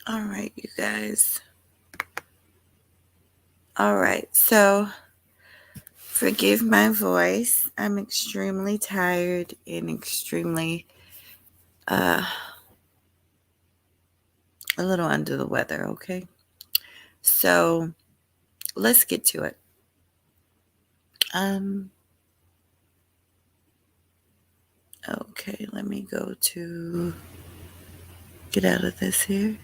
All right, you guys. All right, so forgive my voice. I'm extremely tired and extremely a little under the weather, okay? So let's get to it. Um, okay, let me go to get out of this here.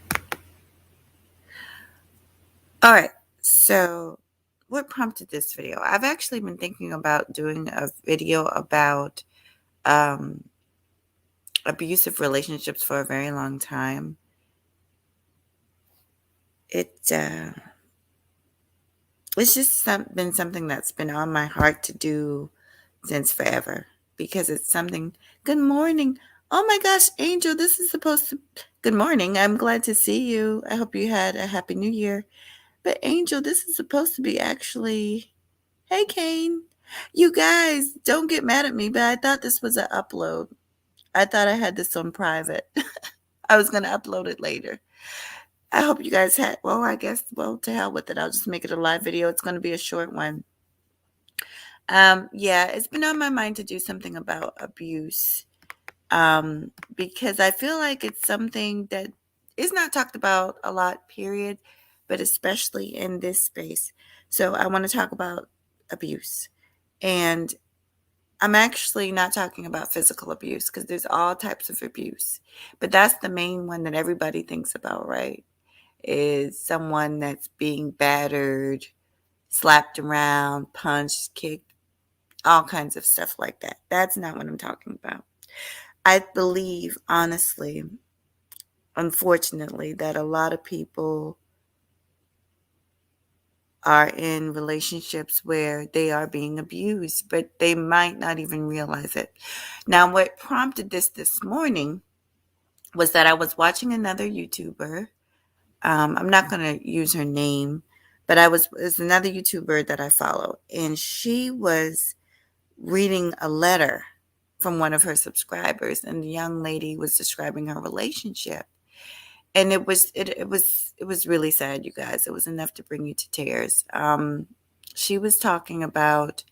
All right, so what prompted this video? I've actually been thinking about doing a video about um, abusive relationships for a very long time. It's just been something that's been on my heart to do since forever because it's something. Good morning. Oh my gosh, Angel, this is supposed to. Good morning. I'm glad to see you. I hope you had a happy new year. But Angel, this is supposed to be actually. Hey, Kane. You guys, don't get mad at me, but I thought this was an upload. I thought I had this on private. I was going to upload it later. I hope you guys had, well, I guess, well, to hell with it. I'll just make it a live video. It's going to be a short one. Yeah, it's been on my mind to do something about abuse because I feel like it's something that is not talked about a lot, period, but especially in this space. So I want to talk about abuse. And I'm actually not talking about physical abuse because there's all types of abuse, but that's the main one that everybody thinks about, right? Is someone that's being battered, slapped around, punched, kicked, all kinds of stuff like that. That's not what I'm talking about. I believe, honestly, unfortunately, that a lot of people are in relationships where they are being abused, but they might not even realize it. Now, what prompted this morning was that I was watching another YouTuber. I'm not going to use her name, but it's another YouTuber that I follow, and she was reading a letter from one of her subscribers, and the young lady was describing her relationship, and it was really sad, you guys. It was enough to bring you to tears. She was talking about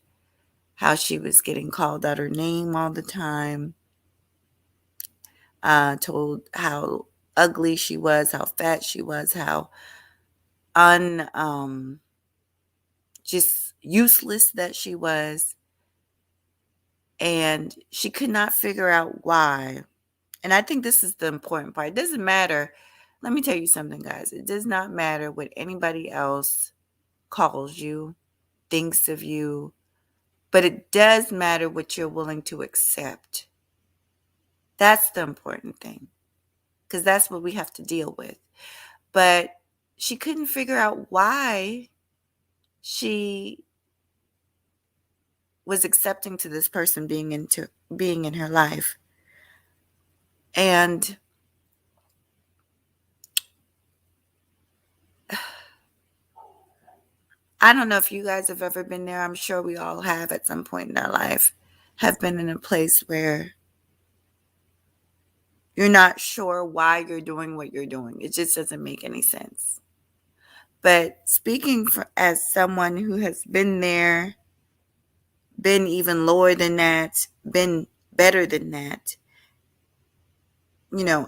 how she was getting called out her name all the time, told how ugly she was, how fat she was, how un just useless that she was, and she could not figure out why. And I think this is the important part. It doesn't matter. Let me tell you something, guys. It does not matter what anybody else calls you, thinks of you, but it does matter what you're willing to accept. That's the important thing, because that's what we have to deal with. But she couldn't figure out why she was accepting to this person being in her life. And I don't know if you guys have ever been there. I'm sure we all have at some point in our life, have been in a place where you're not sure why you're doing what you're doing. It just doesn't make any sense. But speaking as someone who has been there, been even lower than that, been better than that,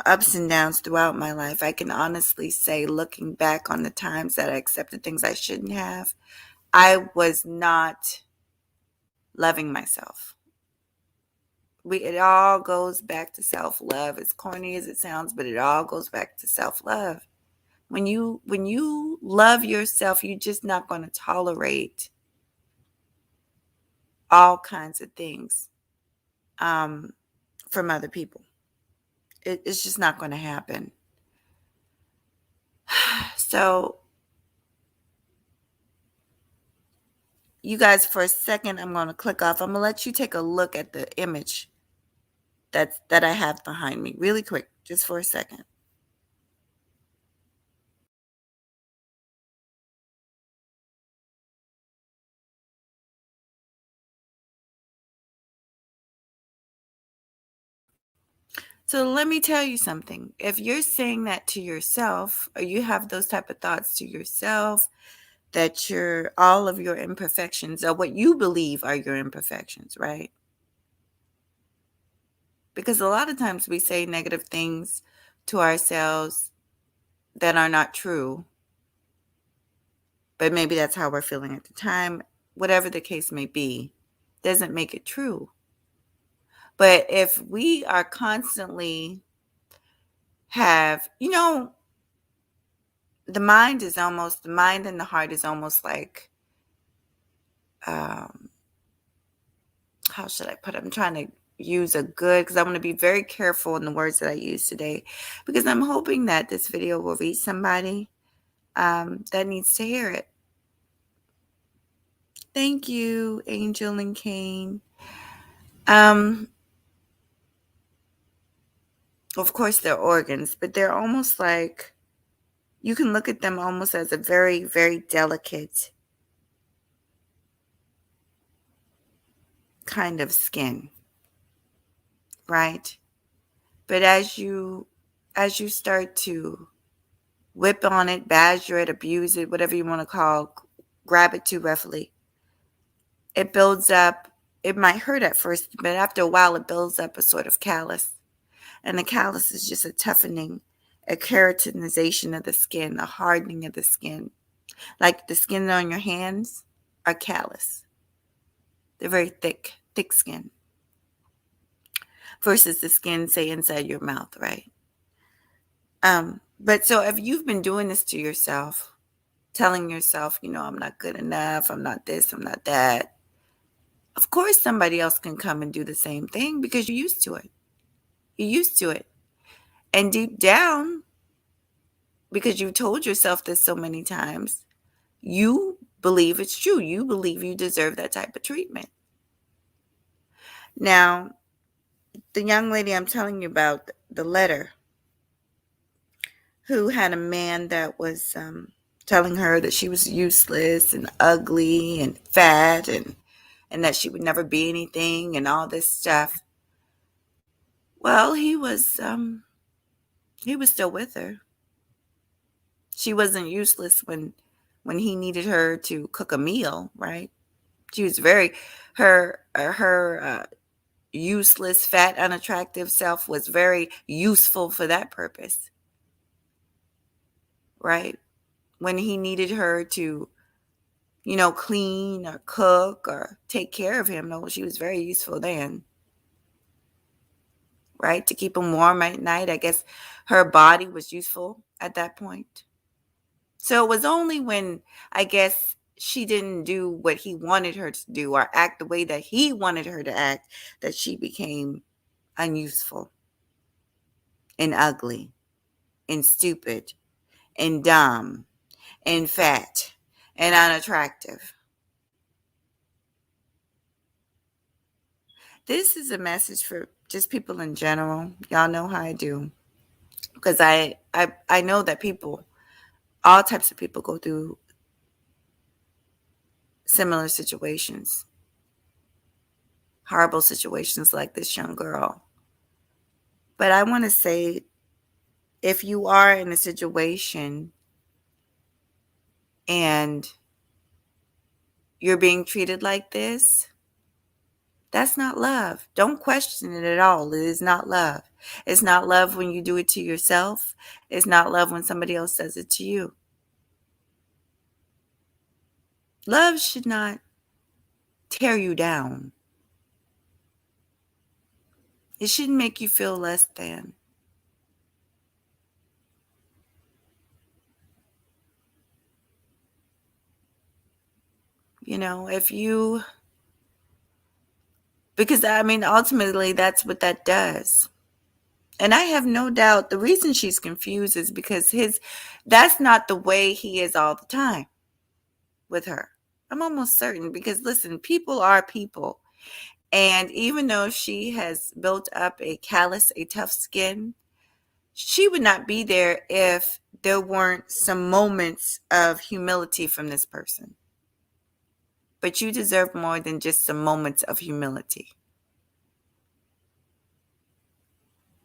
ups and downs throughout my life, I can honestly say, looking back on the times that I accepted things I shouldn't have, I was not loving myself. It all goes back to self-love, as corny as it sounds, but it all goes back to self-love. When you love yourself, you're just not going to tolerate all kinds of things um, from other people. It's just not going to happen. So, you guys, for a second, I'm going to click off. I'm going to let you take a look at the image that I have behind me really quick, just for a second. So let me tell you something. If you're saying that to yourself, or you have those type of thoughts to yourself, that you're all of your imperfections are what you believe are your imperfections, right? Because a lot of times we say negative things to ourselves that are not true, but maybe that's how we're feeling at the time. Whatever the case may be, doesn't make it true. But if we are constantly the mind and the heart is almost like, um, how should I put it? I'm trying to use a good, because I want to be very careful in the words that I use today, because I'm hoping that this video will reach somebody that needs to hear it. Thank you, Angel and Kane. Of course, they're organs, but they're almost like, you can look at them almost as a very, very delicate kind of skin, right? But as you start to whip on it, badger it, abuse it, whatever you want to call, grab it too roughly, it builds up. It might hurt at first, but after a while, it builds up a sort of callus. And the callus is just a toughening, a keratinization of the skin, a hardening of the skin. Like the skin on your hands are callous. They're very thick, thick skin. Versus the skin, say, inside your mouth, right? But so if you've been doing this to yourself, telling yourself, I'm not good enough, I'm not this, I'm not that, of course somebody else can come and do the same thing because you're used to it. You're used to it. And deep down, because you've told yourself this so many times, you believe it's true. You believe you deserve that type of treatment. Now, the young lady I'm telling you about, the letter, who had a man that was telling her that she was useless and ugly and fat and that she would never be anything and all this stuff. Well, he was still with her. She wasn't useless when he needed her to cook a meal, right? She was her useless, fat, unattractive self was very useful for that purpose, right? When he needed her to, clean or cook or take care of him, no, she was very useful then, right? To keep him warm at night. I guess her body was useful at that point. So it was only when, I guess, she didn't do what he wanted her to do or act the way that he wanted her to act that she became unuseful and ugly and stupid and dumb and fat and unattractive. This is a message for just people in general. Y'all know how I do. Because I know that people, all types of people, go through similar situations, horrible situations like this young girl. But I want to say, if you are in a situation and you're being treated like this, that's not love. Don't question it at all. It is not love. It's not love when you do it to yourself. It's not love when somebody else does it to you. Love should not tear you down. It shouldn't make you feel less than. Because ultimately that's what that does. And I have no doubt the reason she's confused is because that's not the way he is all the time with her. I'm almost certain, because listen, people are people. And even though she has built up a tough skin, she would not be there if there weren't some moments of humility from this person. But you deserve more than just some moments of humility.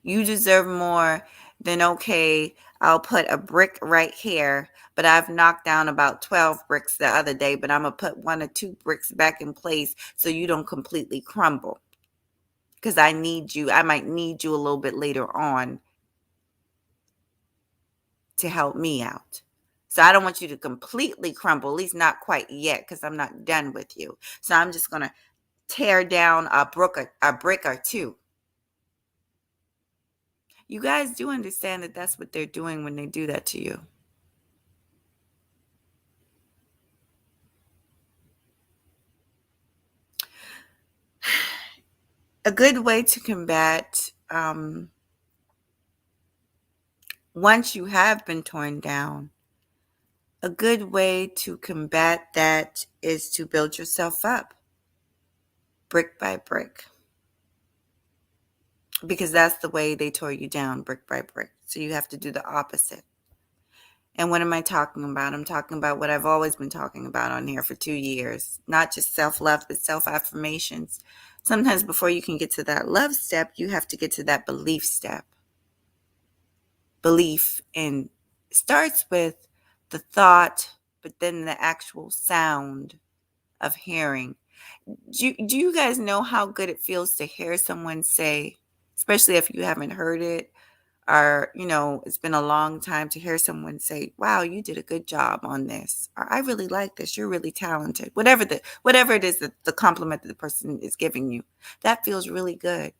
You deserve more than, okay, I'll put a brick right here, but I've knocked down about 12 bricks the other day, but I'm going to put 1 or 2 bricks back in place so you don't completely crumble. Because I need you. I might need you a little bit later on to help me out. So I don't want you to completely crumble, at least not quite yet, because I'm not done with you. So I'm just going to tear down a brick or two. You guys do understand that that's what they're doing when they do that to you. A good way to combat, once you have been torn down, a good way to combat that is to build yourself up brick by brick. Because that's the way they tore you down, brick by brick. So you have to do the opposite. And what am I talking about? I'm talking about what I've always been talking about on here for 2 years. Not just self-love, but self-affirmations. Sometimes before you can get to that love step, you have to get to that belief step. Belief in starts with the thought, but then the actual sound of hearing. Do you guys know how good it feels to hear someone say, especially if you haven't heard it, or it's been a long time, to hear someone say, wow, you did a good job on this, or I really like this, you're really talented, whatever it is, the compliment that the person is giving you, that feels really good.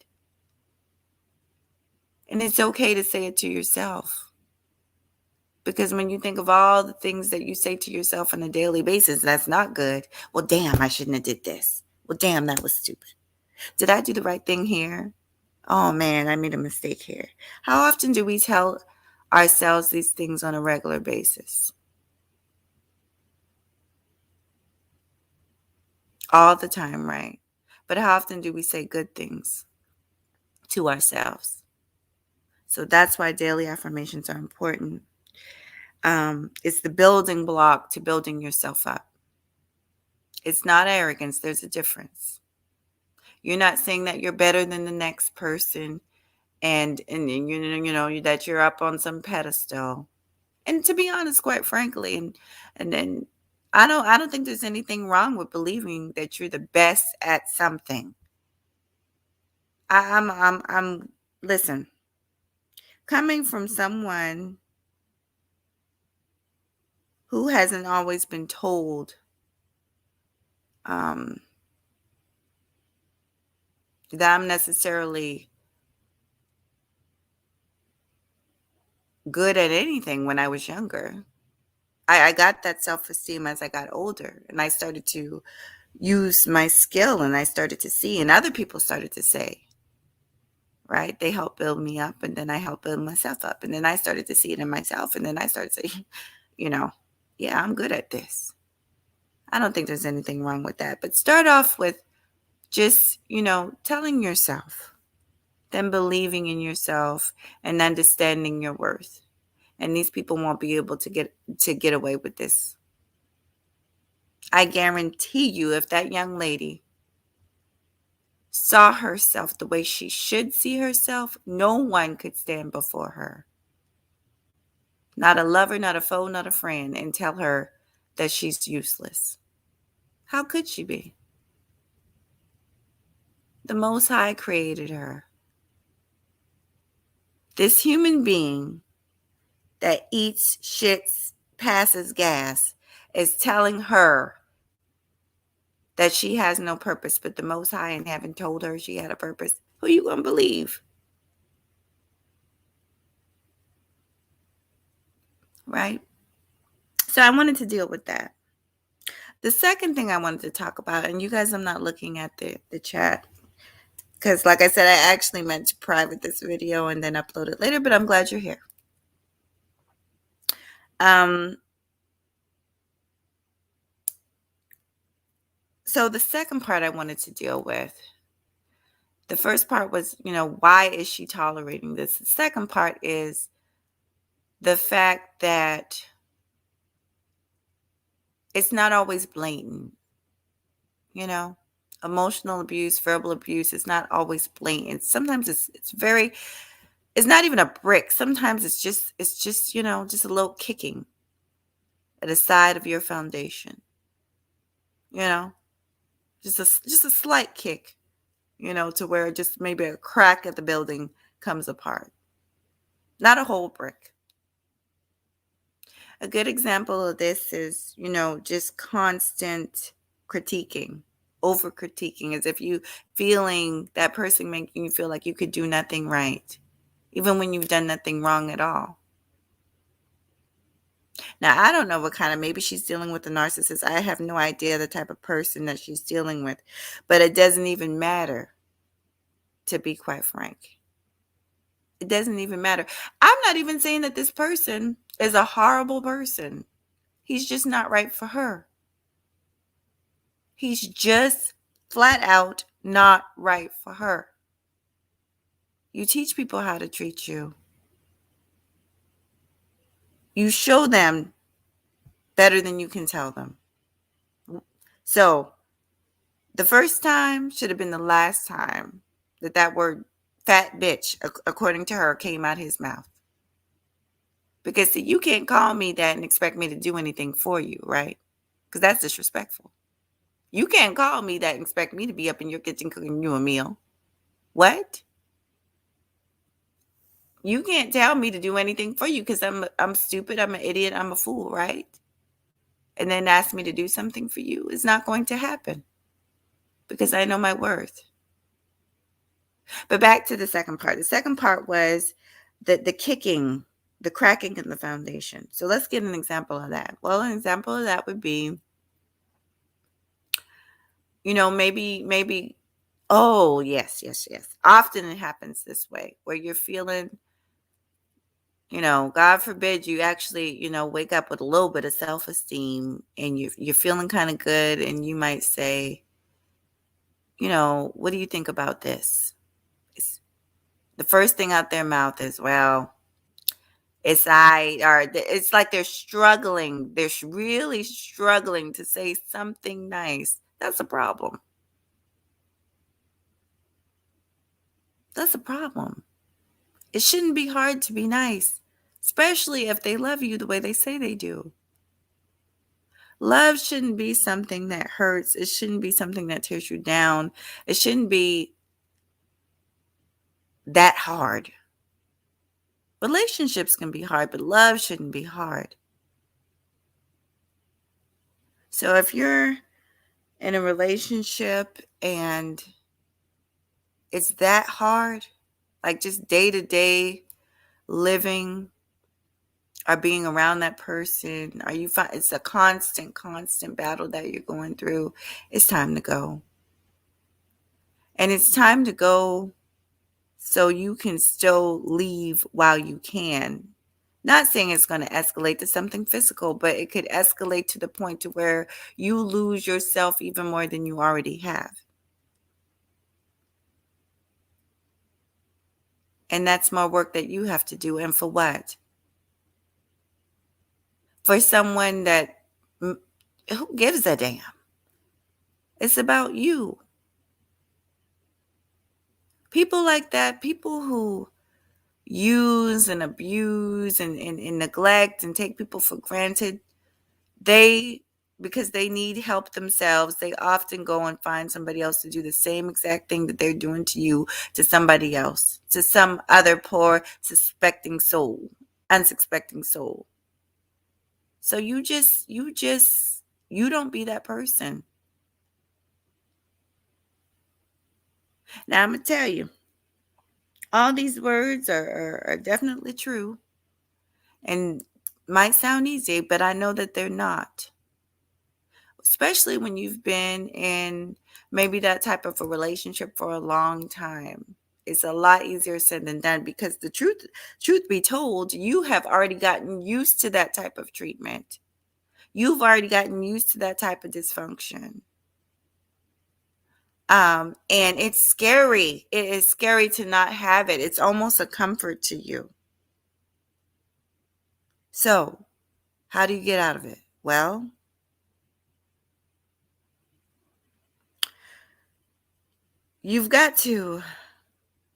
And it's okay to say it to yourself, because when you think of all the things that you say to yourself on a daily basis that's not good, well, damn, I shouldn't have did this, well, damn, that was stupid, did I do the right thing here? Oh man, I made a mistake here. How often do we tell ourselves these things on a regular basis? All the time, right? But how often do we say good things to ourselves? So that's why daily affirmations are important. It's the building block to building yourself up. It's not arrogance. There's a difference. You're not saying that you're better than the next person, and that you're up on some pedestal. And to be honest, quite frankly, and then I don't think there's anything wrong with believing that you're the best at something. I'm listen, coming from someone who hasn't always been told um, that I'm necessarily good at anything when I was younger. I got that self-esteem as I got older, and I started to use my skill, and I started to see, and other people started to say, right? They helped build me up, and then I helped build myself up, and then I started to see it in myself, and then I started saying, you know, yeah, I'm good at this. I don't think there's anything wrong with that. But start off with just, telling yourself, then believing in yourself and understanding your worth. And these people won't be able to get away with this. I guarantee you, if that young lady saw herself the way she should see herself, no one could stand before her. Not a lover, not a foe, not a friend, and tell her that she's useless. How could she be? The Most High created her. This human being that eats, shits, passes gas is telling her that she has no purpose, but the Most High in heaven told her she had a purpose. Who you gonna believe? Right? So I wanted to deal with that. The second thing I wanted to talk about, and you guys, I'm not looking at the chat, because like I said, I actually meant to private this video and then upload it later, but I'm glad you're here. So the second part I wanted to deal with, the first part was, why is she tolerating this? The second part is the fact that it's not always blatant, emotional abuse, verbal abuse is not always blatant. Sometimes it's very, It's not even a brick. Sometimes it's just, just a little kicking at the side of your foundation. You know, just a slight kick, to where just maybe a crack at the building comes apart. Not a whole brick. A good example of this is, just constant critiquing, over critiquing, as if you feeling that person making you feel like you could do nothing right, even when you've done nothing wrong at all. Now, I don't know what kind of, maybe she's dealing with a narcissist. I have no idea the type of person that she's dealing with, but it doesn't even matter, to be quite frank. It doesn't even matter. I'm not even saying that this person is a horrible person. He's just not right for her. He's just flat out not right for her. You teach people how to treat you. You show them better than you can tell them. So, the first time should have been the last time that word fat bitch, according to her, came out his mouth. Because see, you can't call me that and expect me to do anything for you, right? Because that's disrespectful. You can't call me that and expect me to be up in your kitchen cooking you a meal. What? You can't tell me to do anything for you because I'm stupid, I'm an idiot, I'm a fool, right? And then ask me to do something for you. It's not going to happen because I know my worth. But back to the second part. The second part was the kicking, the cracking in the foundation. So let's get an example of that. Well, an example of that would be, maybe, oh, yes. Often it happens this way where you're feeling, God forbid you actually, wake up with a little bit of self-esteem and you're feeling kind of good, and you might say, what do you think about this? The first thing out their mouth is, well, it's like they're struggling. They're really struggling to say something nice. That's a problem. That's a problem. It shouldn't be hard to be nice, especially if they love you the way they say they do. Love shouldn't be something that hurts. It shouldn't be something that tears you down. It shouldn't be that hard. Relationships can be hard, but love shouldn't be hard. So if you're in a relationship and it's that hard, like just day to day living or being around that person, or you find it's a constant battle that you're going through, it's time to go. And it's time to go so you can still leave while you can. Not saying it's going to escalate to something physical, but it could escalate to the point to where you lose yourself even more than you already have. And that's more work that you have to do. And for what? For someone that, who gives a damn? It's about you. People like that, people who use and abuse and neglect and take people for granted, because they need help themselves, they often go and find somebody else to do the same exact thing that they're doing to you, to somebody else, to some other poor, unsuspecting soul. So you don't be that person. Now I'm going to tell you, all these words are definitely true and might sound easy, but I know that they're not. Especially when you've been in maybe that type of a relationship for a long time. It's a lot easier said than done, because the truth be told, you have already gotten used to that type of treatment. You've already gotten used to that type of dysfunction. And it's scary. It is scary to not have it. It's almost a comfort to you. So, how do you get out of it? Well, you've got to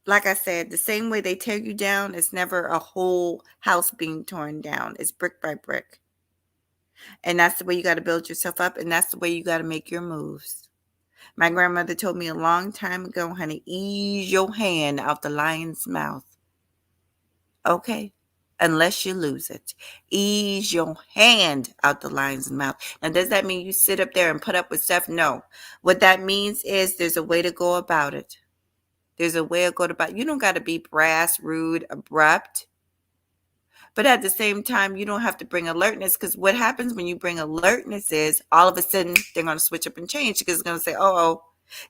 like I said, the same way they tear you down, it's never a whole house being torn down. It's brick by brick. And that's the way you got to build yourself up. And that's the way you got to make your moves. My grandmother told me a long time ago, honey, ease your hand out the lion's mouth. Okay? Unless you lose it. Ease your hand out the lion's mouth. Now, does that mean you sit up there and put up with stuff? No. What that means is there's a way to go about it. There's a way to go about it. You don't got to be brass, rude, abrupt. But at the same time, you don't have to bring alertness, because what happens when you bring alertness is all of a sudden they're going to switch up and change, because it's going to say, oh,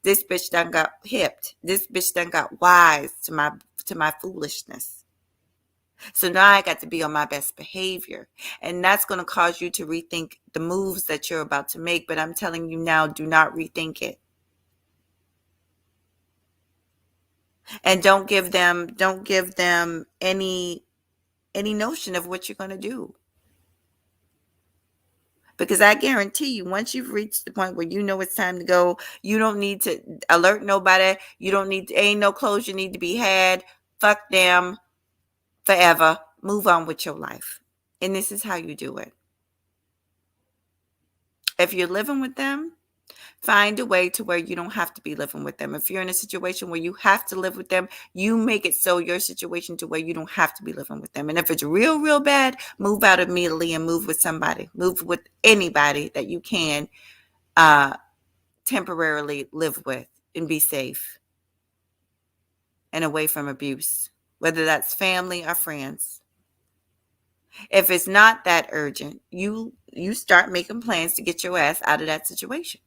this bitch done got hipped. This bitch done got wise to my foolishness. So now I got to be on my best behavior. And that's going to cause you to rethink the moves that you're about to make. But I'm telling you now, do not rethink it. And don't give them any notion of what you're going to do. Because I guarantee you, once you've reached the point where you know it's time to go, you don't need to alert nobody. You don't need, ain't no closure need to be had. Fuck them forever. Move on with your life. And this is how you do it. If you're living with them, find a way to where you don't have to be living with them. If you're in a situation where you have to live with them, you make it so your situation to where you don't have to be living with them. And if it's real, real bad, move out immediately and move with somebody. Move with anybody that you can temporarily live with and be safe and away from abuse, whether that's family or friends. If it's not that urgent, you start making plans to get your ass out of that situation.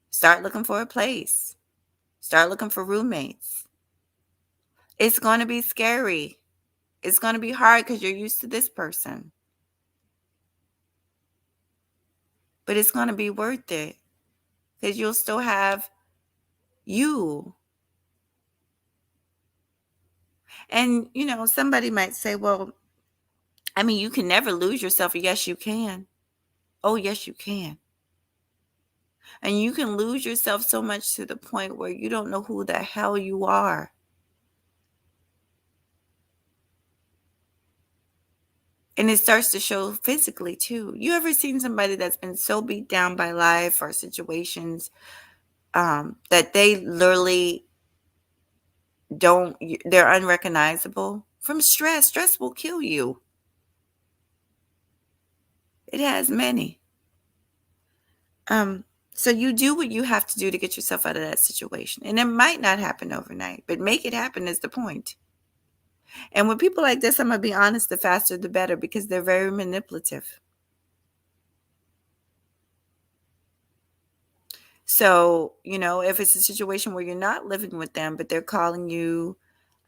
Start looking for a place. Start looking for roommates. It's going to be scary. It's going to be hard because you're used to this person. But it's going to be worth it, because you'll still have you. And, somebody might say, well, I mean, you can never lose yourself. Yes, you can. Oh, yes, you can. And you can lose yourself so much to the point where you don't know who the hell you are. And it starts to show physically too. You ever seen somebody that's been so beat down by life or situations that they literally they're unrecognizable from stress? Stress will kill you. It has many. So you do what you have to do to get yourself out of that situation. And it might not happen overnight, but make it happen is the point. And with people like this, I'm going to be honest, the faster the better, because they're very manipulative. So, if it's a situation where you're not living with them, but they're calling you,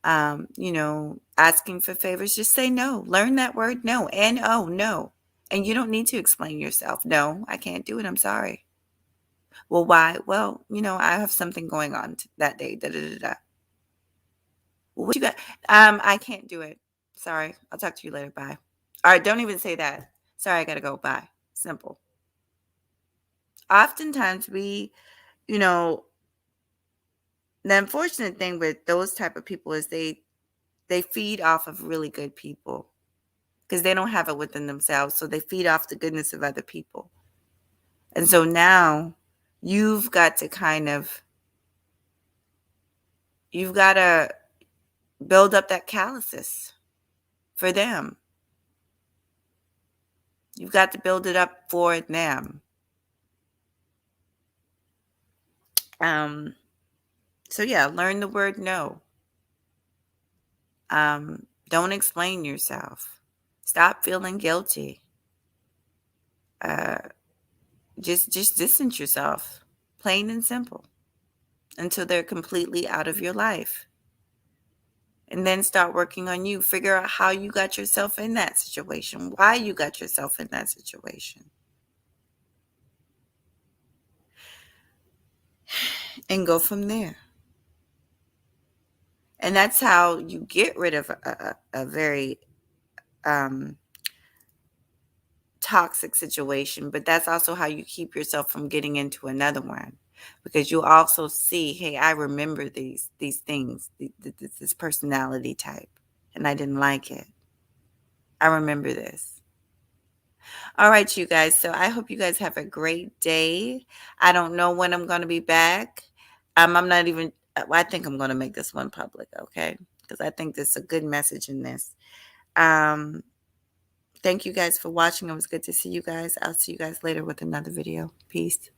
asking for favors, just say no. Learn that word no. N-O, no. And you don't need to explain yourself. No, I can't do it. I'm sorry. Well, why? Well, I have something going on that day. Da, da, da, da. Well, what you got? I can't do it. Sorry. I'll talk to you later. Bye. All right. Don't even say that. Sorry, I got to go. Bye. Simple. Oftentimes we, the unfortunate thing with those type of people is they feed off of really good people, because they don't have it within themselves. So they feed off the goodness of other people. And so now you've got to build up that calluses for them. You've got to build it up for them. So yeah, learn the word no. Don't explain yourself. Stop feeling guilty. Just distance yourself, plain and simple, until they're completely out of your life. And then start working on you. Figure out how you got yourself in that situation, why you got yourself in that situation. And go from there. And that's how you get rid of a very toxic situation. But that's also how you keep yourself from getting into another one. because you also see, hey, I remember these things, this personality type, and I didn't like it. I remember this. All right, you guys. So I hope you guys have a great day. I don't know when I'm going to be back. I'm not even, I think I'm going to make this one public, okay? Because I think there's a good message in this. Um, Thank you guys for watching. It was good to see you guys. I'll see you guys later with another video. Peace.